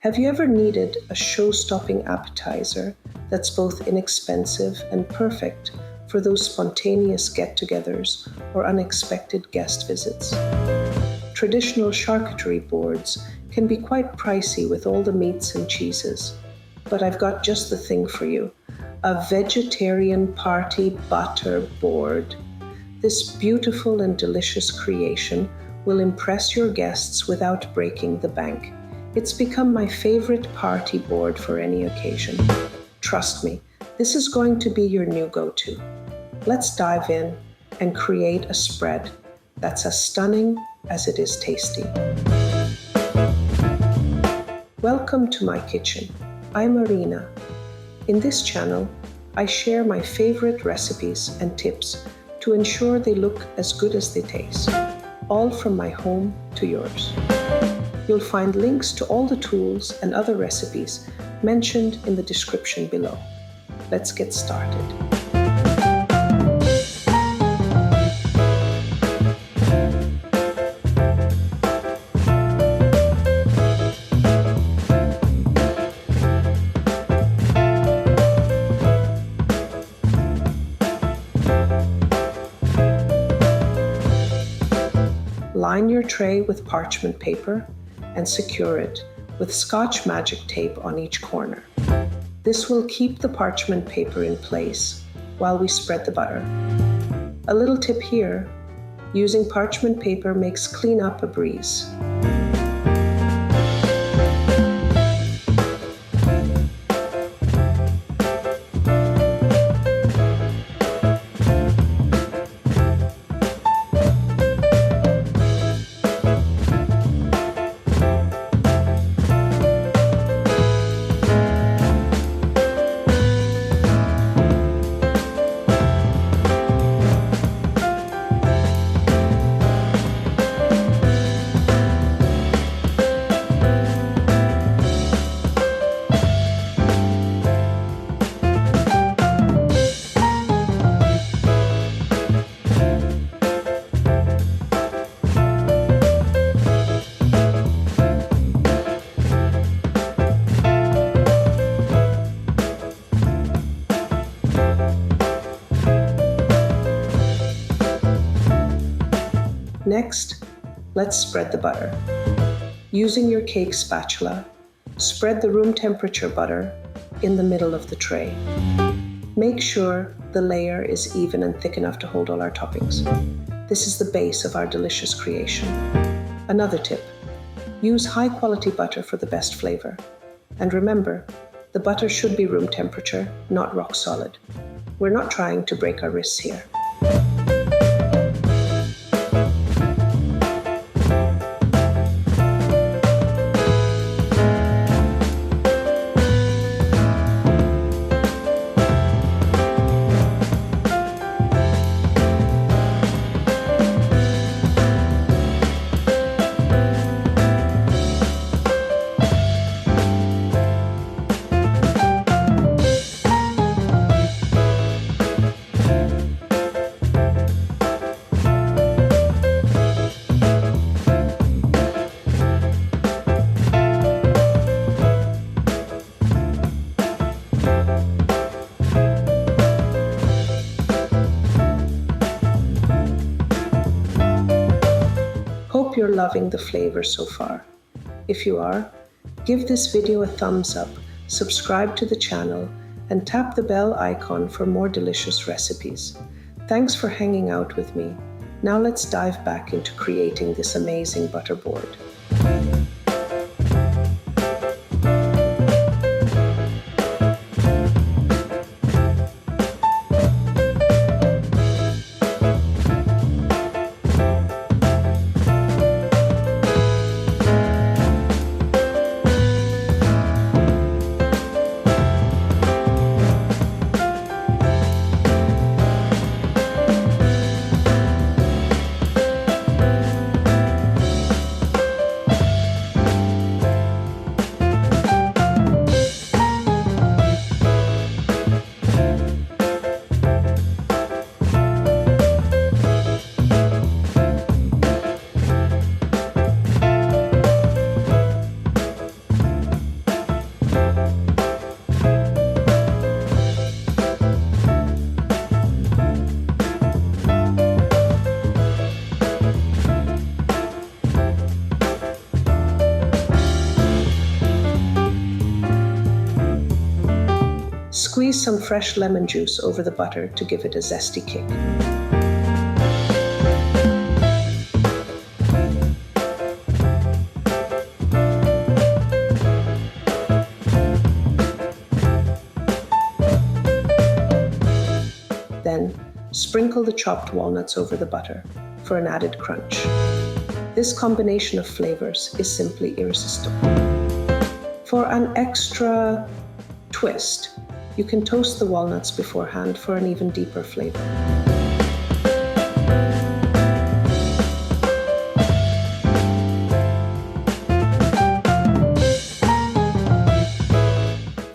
Have you ever needed a show-stopping appetizer that's both inexpensive and perfect for those spontaneous get-togethers or unexpected guest visits? Traditional charcuterie boards can be quite pricey with all the meats and cheeses, but I've got just the thing for you, a vegetarian party butter board. This beautiful and delicious creation will impress your guests without breaking the bank. It's become my favorite party board for any occasion. Trust me, this is going to be your new go-to. Let's dive in and create a spread that's as stunning as it is tasty. Welcome to my kitchen. I'm Arina. In this channel, I share my favorite recipes and tips to ensure they look as good as they taste, all from my home to yours. You'll find links to all the tools and other recipes mentioned in the description below. Let's get started. Line your tray with parchment paper and secure it with Scotch Magic tape on each corner. This will keep the parchment paper in place while we spread the butter. A little tip here, using parchment paper makes cleanup a breeze. Next, let's spread the butter. Using your cake spatula, spread the room temperature butter in the middle of the tray. Make sure the layer is even and thick enough to hold all our toppings. This is the base of our delicious creation. Another tip, use high-quality butter for the best flavor. And remember, the butter should be room temperature, not rock solid. We're not trying to break our wrists here. Hope you're loving the flavor so far. If you are, give this video a thumbs up, subscribe to the channel, and tap the bell icon for more delicious recipes. Thanks for hanging out with me. Now let's dive back into creating this amazing butter board. Squeeze some fresh lemon juice over the butter to give it a zesty kick. Then, sprinkle the chopped walnuts over the butter for an added crunch. This combination of flavors is simply irresistible. For an extra twist, you can toast the walnuts beforehand for an even deeper flavor.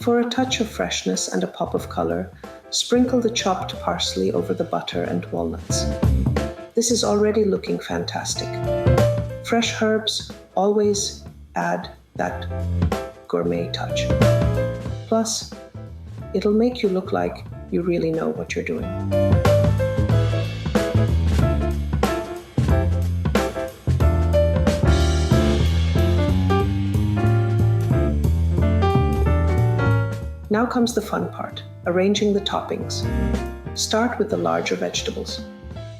For a touch of freshness and a pop of color, sprinkle the chopped parsley over the butter and walnuts. This is already looking fantastic. Fresh herbs always add that gourmet touch. Plus, it'll make you look like you really know what you're doing. Now comes the fun part, arranging the toppings. Start with the larger vegetables.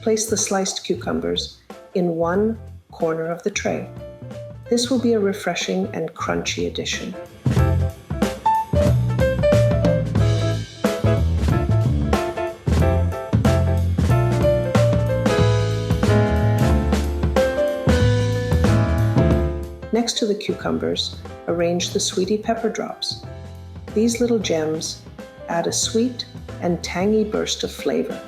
Place the sliced cucumbers in one corner of the tray. This will be a refreshing and crunchy addition. Next to the cucumbers, arrange the Sweety pepper drops. These little gems add a sweet and tangy burst of flavor.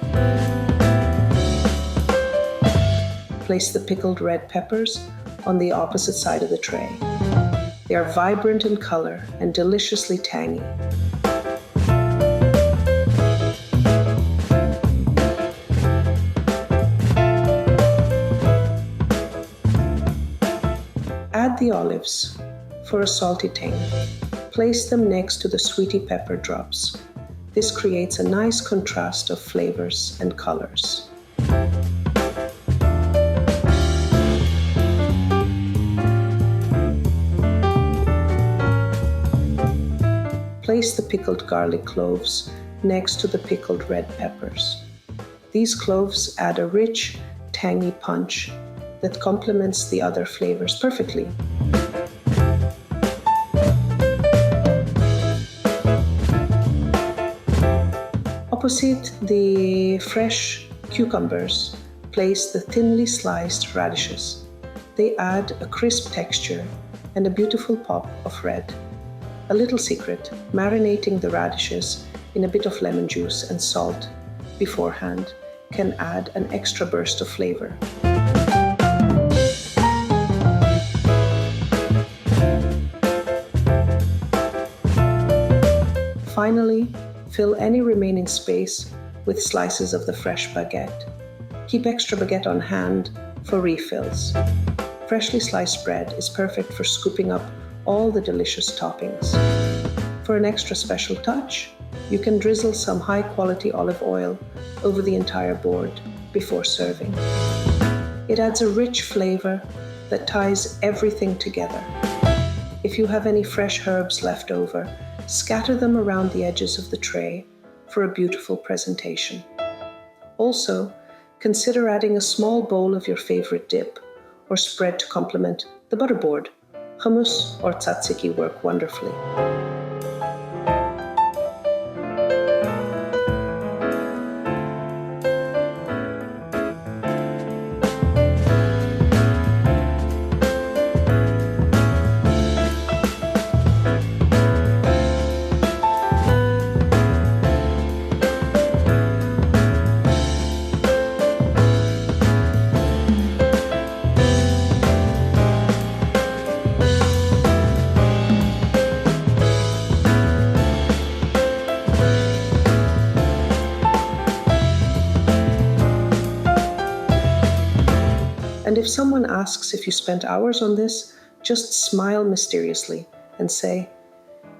Place the pickled red peppers on the opposite side of the tray. They are vibrant in color and deliciously tangy. Add the olives for a salty tang. Place them next to the Sweety pepper drops. This creates a nice contrast of flavors and colors. Place the pickled garlic cloves next to the pickled red peppers. These cloves add a rich, tangy punch that complements the other flavors perfectly. Opposite the fresh cucumbers, place the thinly sliced radishes. They add a crisp texture and a beautiful pop of red. A little secret, marinating the radishes in a bit of lemon juice and salt beforehand can add an extra burst of flavor. Finally, fill any remaining space with slices of the fresh baguette. Keep extra baguette on hand for refills. Freshly sliced bread is perfect for scooping up all the delicious toppings. For an extra special touch, you can drizzle some high-quality olive oil over the entire board before serving. It adds a rich flavor that ties everything together. If you have any fresh herbs left over, scatter them around the edges of the tray for a beautiful presentation. Also, consider adding a small bowl of your favorite dip or spread to complement the butterboard. Hummus or tzatziki work wonderfully. And if someone asks if you spent hours on this, just smile mysteriously and say,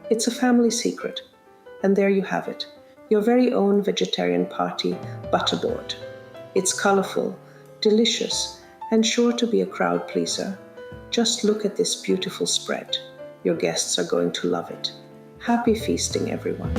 "It's a family secret." And there you have it, your very own vegetarian party butterboard. It's colorful, delicious, and sure to be a crowd pleaser. Just look at this beautiful spread. Your guests are going to love it. Happy feasting, everyone.